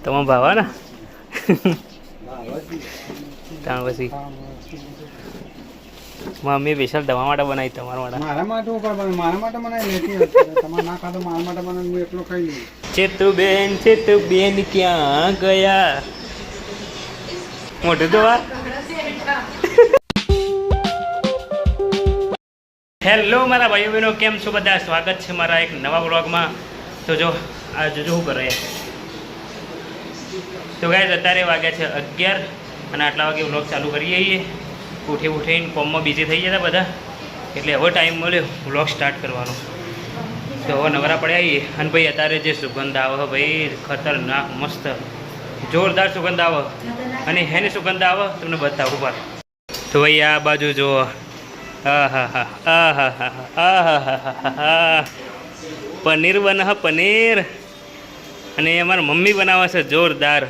તમે ભાવા ને ત્યાં પછી મમ્મી સ્પેશિયલ દવા માટે બનાવી તમારા માટે મારા માટે બનાવી લેતી તમારે ના ખાતો મારા માટે બનાવી હું એટલો ખાઈ લઉં. ચેતુબેન ક્યાં ગયા મોટું તો વાત. હેલો મારા ભાઈઓ બહેનો, કેમ છો બધા? સ્વાગત છે મારા એક નવા વ્લોગમાં. તો જો આ જોજો શું કરે તો ગાઈસ અત્યારે વાગ્યા છે 11 અને આટલા વાગે વ્લોગ ચાલુ કરીએ છીએ. ઉઠીને કોમમાં બિઝી થઈ જતા બધા, એટલે હવે ટાઈમ મળ્યો વ્લોગ સ્ટાર્ટ કરવાનો. તો હવે નવરા પડ્યા આવીએ. અને ભાઈ અત્યારે જે સુગંધ આવે ભાઈ ખતરનાક મસ્ત જોરદાર સુગંધ આવે. અને હેની સુગંધ આવે તમને બતાવું ઉપર. તો ભાઈ આ બાજુ જુઓ, પનીર બને પનીર. અને અમારી મમ્મી બનાવે છે જોરદાર.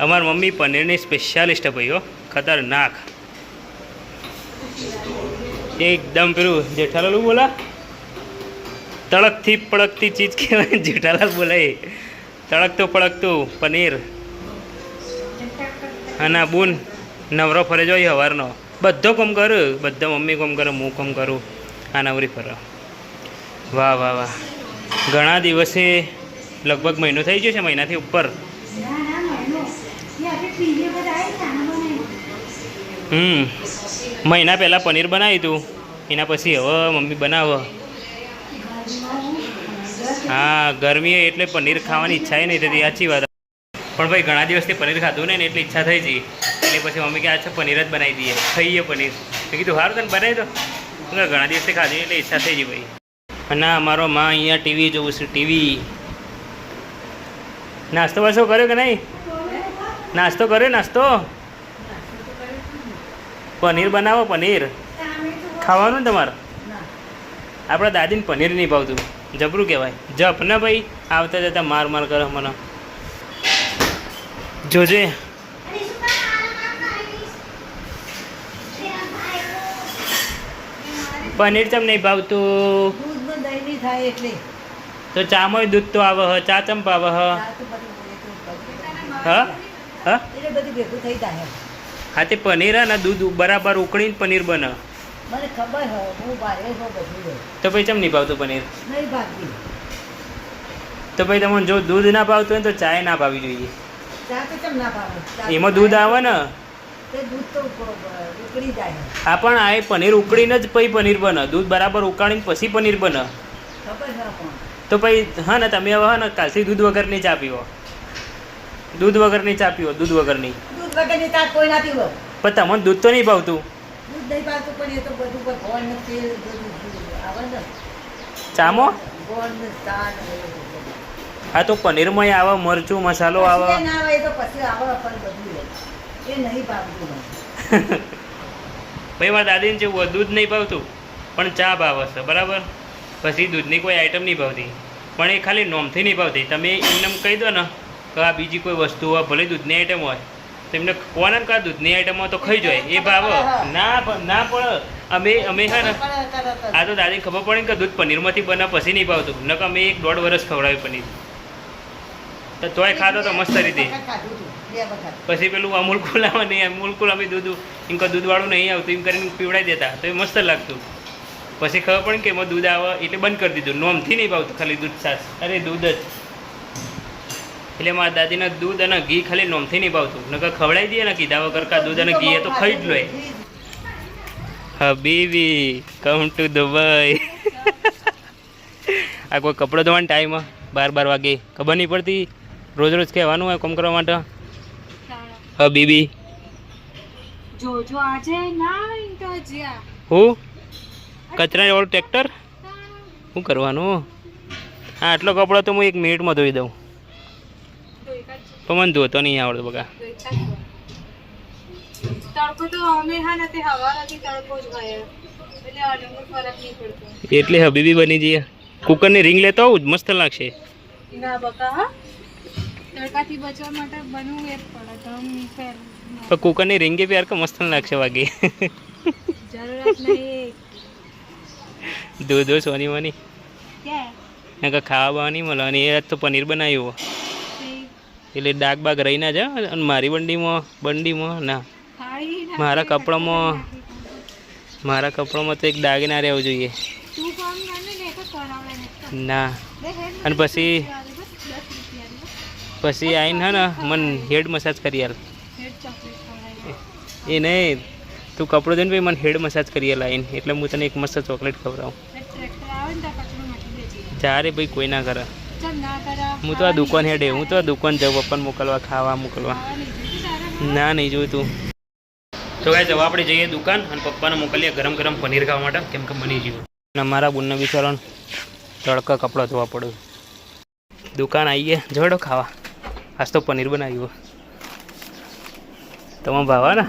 અમારી મમ્મી પનીરની સ્પેશિયાલિસ્ટ ભાઈઓ, ખતરનાક એકદમ. પેલું જેઠાલાલ બોલા, તળકથી પડકતી ચીજ કહેવાય. જેઠાલાલ બોલાય તળકતું પડકતું પનીર. અને બૂન નવરો ફરે જોઈએ સવારનો, બધો કોમ કરું, બધા મમ્મી કોમ કરે, હું કોમ કરું, આ નવરી ફરે. વાહ વાહ વાહ. ઘણા દિવસે લગભગ મહિનો થઈ ગયો છે, મહિનાથી ઉપર. મહિના પહેલાં પનીર બનાવ્યું હતું, એના પછી હવે મમ્મી બનાવો. હા, ગરમી એટલે પનીર ખાવાની ઈચ્છા નહીં થતી, સાચી વાત. પણ ભાઈ ઘણા દિવસથી પનીર ખાધું ને એટલે ઈચ્છા થઈ ગઈ, એટલે પછી મમ્મી કે છે પનીર જ બનાવી દઈએ, ખાઈએ પનીર. મેં કીધું સારું તને બનાવી દો, ઘણા દિવસથી ખાધી એટલે ઈચ્છા થઈ ગઈ ભાઈ. અને અમારો માં અહીંયા ટીવી જોવું છે, ટીવી. નાસ્તો વાસ્તો કર્યો કે નહીં? નાસ્તો કર્યો? નાસ્તો પનીર બનાવો, પનીર ખાવાનું ને તમારે. આપણા દાદીને પનીર નહીં ભાવતું, જબરું કહેવાય. જપ ને ભાઈ, આવતા જતા માર કરો મને. જોજે પનીર ચમ નહીં ભાવતું? તો ચામાં દૂધ તો આવે હ, ચા ચમ પાવે હ? હા, તે પનીર ને દૂધ બરાબર ઉકળીને પનીર બને. તો ભાઈ ચમ નહીં ભાવતું પનીર? તો ભાઈ તમને જો દૂધ ના ભાવતું હોય તો ચાય ના ભાવવી જોઈએ. એમાં દૂધ આવે ને. હા, પણ આ પનીર ઉકળીને જ પછી પનીર બને. દૂધ બરાબર ઉકાળીને પછી પનીર બને. તો પછી હા ને, તમે હવે હા ને કાલથી દૂધ વગરની ચા પીવો. દૂધ વગરની ચા પીવો, દૂધ વગરની. પણ તમને દૂધ તો નહીં ભાવતું? ચામો હા, તો પનીરમાં આવે મરચું મસાલો આવે. ભાઈ મારા દાદીને જેવું દૂધ નહીં ભાવતું પણ ચા ભાવે છે બરાબર. પછી દૂધની કોઈ આઈટમ નહીં ભાવતી, પણ એ ખાલી નોમથી નહીં ભાવતી. તમે એમને કહી દો ને કે આ બીજી કોઈ વસ્તુ હોય, ભલે દૂધની આઈટમ હોય, તો એમને કોને કે આ દૂધની આઈટમ હોય તો ખાઈ જાય, એ ભાવે ના પણ અમે હા ને આ તો દાદી ખબર પડે ને કે દૂધ પનીરમાંથી બને પછી નહીં ભાવતું. ન કે અમે 1-1.5 વર્ષ ખવડાવ્યું પનીર, તો તોય ખાધો તો મસ્ત રીતે. પછી પેલું અમૂલ કુલ આવે નહીં, અમૂલ કુલ અમે દૂધ એમ કે દૂધવાળું નહીં આવતું એમ કરીને પીવડાવી દેતા, તો એ મસ્ત લાગતું. પછી ખબર પડે કે એમાં દૂધ આવે એટલે બંધ કરી દીધું. નોમથી નહીં ભાવતું, ખાલી દૂધ છાશ, અરે દૂધ જ. એટલે મારા દાદીને દૂધ અને ઘી ખાલી નોમથી નહીં ભાવતું, નકર ખવડાવી દઈએ ને કીધા વગર કા દૂધ અને ઘી એ તો ખાઈ જ લો. હબીબી કમ ટુ દુબઈ. આ કોઈ કપડો ધોવાનો ટાઈમ 12 વાગે ખબર નહીં પડતી. રોજ કહેવાનું હોય કોમ કરવા માટે. હબીબી જોજો આજે ના તો જ્યા હું કચરા વાળું ટ્રેક્ટર શું કરવાનું? હા, આટલો કપડો તો હું 1 મિનિટમાં ધોઈ દઉં, પણ મને ધોતો નહીં આવડતો બગા. તડકો તો અમે હા નથી, હવાથી તડકો જ ગયો એટલે આનો ફરક નહીં પડતો. એટલે હબીબી બની જઈએ. કુકરની રિંગ લેતો આવું જ મસ્ત લાગશે. ના બકા, હા તડકાથી બચવા માટે બનવું એ પડે તો પણ કુકરની રિંગે પ્યાર કે મસ્ત લાગશે વાગે. જરૂરત નહીં. દૂધ સોની મની ખાવા બાવાની મળવાની. એ તો પનીર બનાવ્યું. એટલે ડાગ બાગ રહી ના જાય. અને મારી બંડીમાં ના, મારા કપડામાં તો એક ડાગ ના રહેવો જોઈએ ના. અને પછી આવીને હે ને મને હેડ મસાજ કરી આલ. એ નહીં, તું કપડો દે ને ભાઈ મને હેડ મસાજ કરી આલ આવીને, એટલે હું તને એક મસ્ત ચોકલેટ ખવડાવું. ચારે ભાઈ કોઈ ના કરે. હું તો આ દુકાન હેડે, હું તો આ દુકાન જાઉં પપ્પાને મોકલવા, ખાવા મોકલવા. ના નહીં જોયું તું. તો કાંઈ જવા આપણે જઈએ દુકાન અને પપ્પાને મોકલીએ ગરમ ગરમ પનીર ખાવા માટે, કેમ કે બની ગયું. અને અમારા બુનના બિચારાને તડકા કપડાં ધોવા પડ્યું. દુકાન આવીએ જોડો ખાવા. આજ તો પનીર બનાવ્યું. તમે ભાવા ને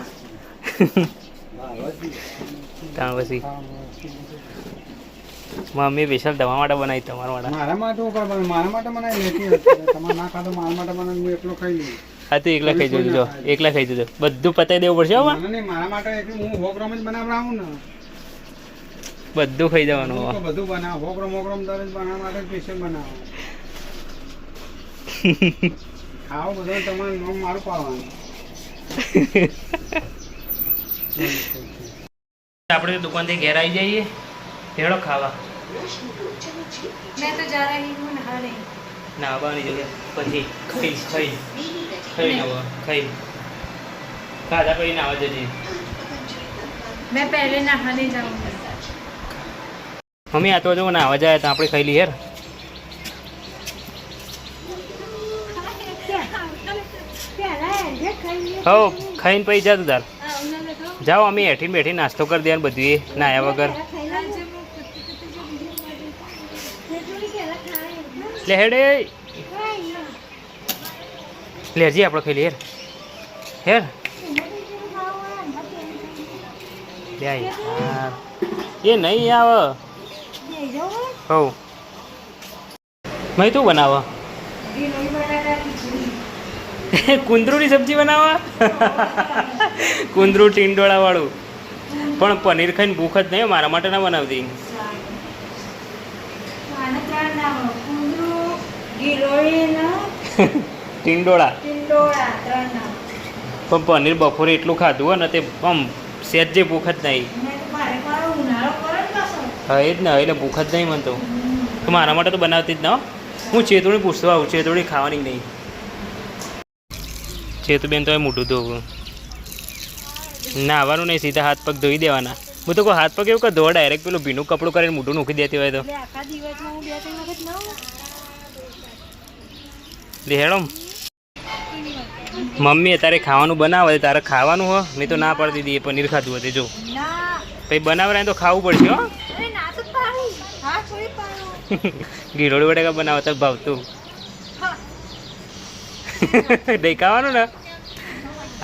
ત્યાં પછી મમ્મી સ્પેશિયલ દવા માટે બનાવી તમારા માટે. મારા માટે ઉપર મારા માટે બનાવી લેતી હતી. તમારે ના ખાધો મારા માટે બનાવી હું એકલો ખાઈ લઉં. હા તો એકલા ખાઈ જજો, એકલા ખાઈ જજો. બધું પતાવી દેવું પડશે. હવે નહીં મારા માટે એકલું હું હોગ્રામ જ બનાવડાવું ને. બધું ખાઈ જવાનું. હું તો બધું બનાવ હોગ્રામ દરજ બનાવવા માટે સ્પેશિયલ બનાવો. ખાઓ બધું તમારે નામ મારું પાવાનું. આપણે દુકાનથી ઘેર આવી જઈએ હેડો ખાવા. मैं तो जा रही हूँ नहाने. ના આવવાની જગ્યા પછી ખાઈ ખાધા પછી નાવા જજે. मैं पहले नहाने जाऊंगी. મમ્મી આ તો જો નાવા જાય તો આપણે ખાઈ લઈએ યાર. હો ખાઈને પછી જા તું તાર. જાઓ અમે હેઠી બેઠી નાસ્તો કરી દે બધું એ નાયા વગર. લે હેડે લેજી આપણે ખાઈ લઈએ હેર. લે યાર એ નહીં આવે. હો મેં તું બનાવો કુંદરૂની સબ્જી બનાવવા. કુંદરૂ ટીંડોળા વાળું. પણ પનીર ખાઈને ભૂખ જ નહીં, મારા માટે ના બનાવતી. ટીંડોળા પણ પનીર બપોરે એટલું ખાધું હોય ને તે આમ સેજ જે ભૂખ જ નહીં. હા એ જ ને, એટલે ભૂખ જ નહીં મને તો મારા માટે તો બનાવતી જ ના. હું ચેતોડી પૂછતો આવું, ચેતોડી ખાવાની નહીં. ચેતુબેન તો એ મોઢું ધોવું નાહવાનું નહીં, સીધા હાથ પગ ધોઈ દેવાના. હું તો કોઈ હાથ પગ એવું કે ધોવા ડાયરેક્ટ પેલું ભીનું કપડું કરીને મોઢું મૂકી દેતી હોય તો હેડો. મમ્મી અત્યારે ખાવાનું બનાવે તારે ખાવાનું હો. મેં તો ના પાડી દીધી, એ પનીર ખાધું હતું જો. પછી બનાવવા તો ખાવું પડશે હો. ગીરોડી બટાકા બનાવતા ભાવતું દેખાવાનું ને.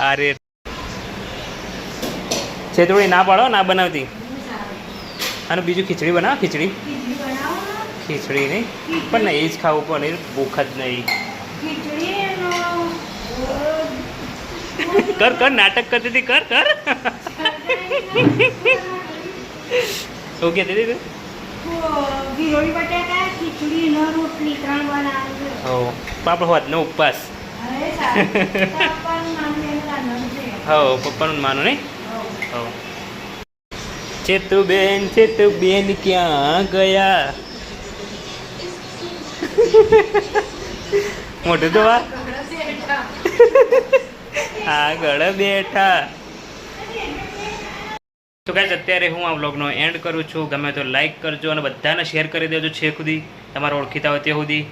અરે છેતોડી ના પાડો, ના બનાવતી. અને બીજું ખીચડી બનાવ. ખીચડી નહીં પણ એ જ ખાવું પનીર ભૂખ જ નહીં. કર નાટક કરતી હતી. કર શું કહેતી હતી તું? આપણે હોતનો ઉપવાસ. હા પપ્પાનું માનું નહીં. હા ચેતુબેન ક્યાં ગયા? મોટું તો આગળ બેઠા. તો ગાઈસ અત્યારે હું આ વ્લોગનો એન્ડ કરું છું. ગમે તો લાઈક કરજો અને બધાને શેર કરી દેજો છે સુધી તમારા ઓળખીતા હોય ત્યાં સુધી.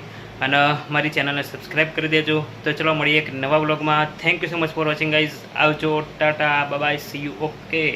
અને મારી ચેનલને સબસ્ક્રાઈબ કરી દેજો. તો ચલો મળીએ એક નવા વ્લોગમાં. Thank you so much for watching guys. આવજો, tata, bye bye, see you. Okay.